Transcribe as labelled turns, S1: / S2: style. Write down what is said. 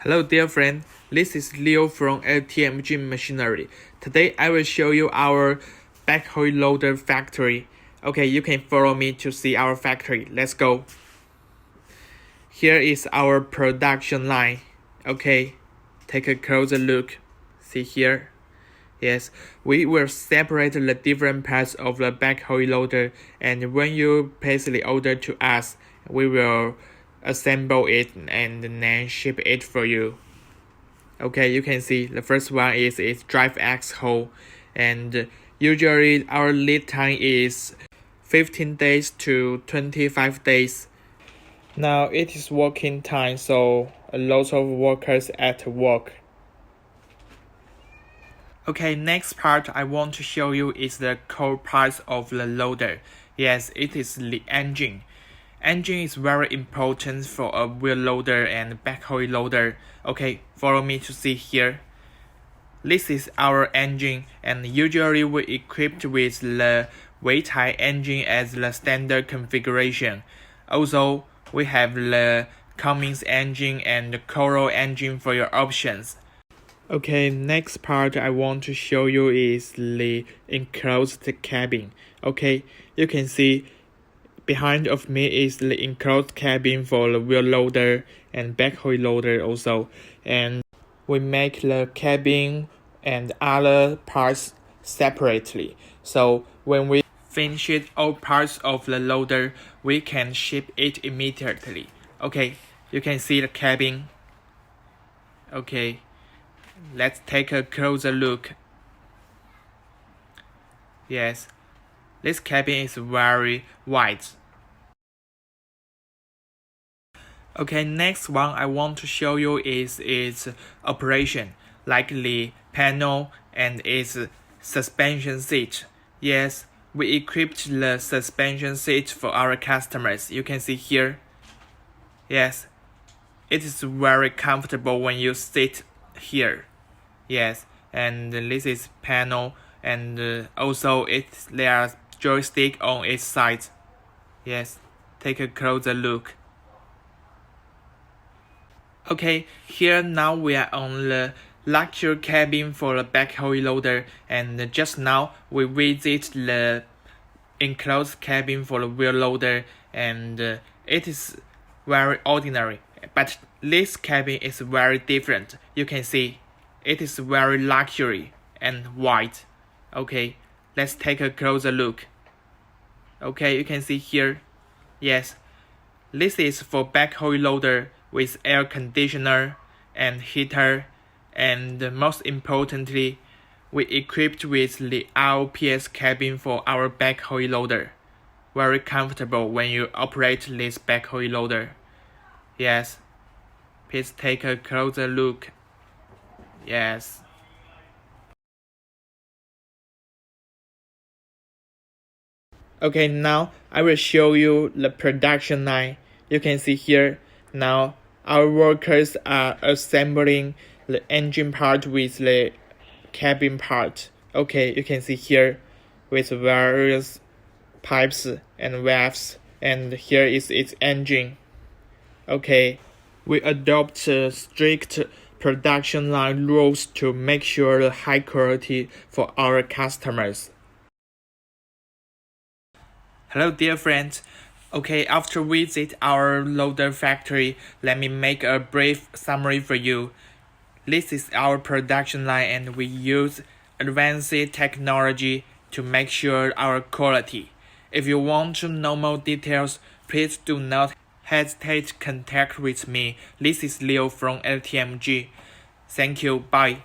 S1: Hello dear friend, this is Leo from LTMG Machinery. Today I will show you our backhoe loader factory. Okay, you can follow me to see our factory. Let's go. Here is our production line. Okay, take a closer look. See here. Yes, we will separate the different parts of the backhoe loader, and when you place the order to us, we will assemble it and then ship it for you. Okay, you can see the first one is its drive axle, and usually our lead time is 15 days to 25 days. Now it is working time, so a lot of workers at work. Okay, next part I want to show you is the core parts of the loader. Yes, it is the engine. Engine is very important for a wheel loader and backhoe loader. Okay, follow me to see here. This is our engine, and usually we equipped with the Weitai engine as the standard configuration. Also, we have the Cummins engine and the Coral engine for your options. Okay, next part I want to show you is the enclosed cabin. Okay, you can see behind of me is the enclosed cabin for the wheel loader and backhoe loader also. And we make the cabin and other parts separately. So when we finish all parts of the loader, we can ship it immediately. Okay, you can see the cabin. Okay, let's take a closer look. Yes, this cabin is very wide. Okay, next one I want to show you is its operation, like the panel and its suspension seat. Yes, we equipped the suspension seat for our customers. You can see here. Yes, it is very comfortable when you sit here. Yes, and this is panel, and also there are joystick on its side. Yes, take a closer look. Okay, here now we are on the luxury cabin for the backhoe loader, and just now we visit the enclosed cabin for the wheel loader, and it is very ordinary. But this cabin is very different. You can see it is very luxury and wide. Okay, let's take a closer look. Okay, you can see here. Yes, this is for backhoe loader with air conditioner and heater, and most importantly, we equipped with the ROPS cabin for our backhoe loader. Very comfortable when you operate this backhoe loader. Yes, please take a closer look. Yes. Okay, now I will show you the production line. You can see here. Now our workers are assembling the engine part with the cabin part. Okay, you can see here with various pipes and valves, and here is its engine. Okay, we adopt strict production line rules to make sure the high quality for our customers. Hello dear friends. Okay, after visit our loader factory, let me make a brief summary for you. This is our production line, and we use advanced technology to make sure our quality. If you want to know more details, please do not hesitate to contact with me. This is Leo from LTMG. Thank you, bye.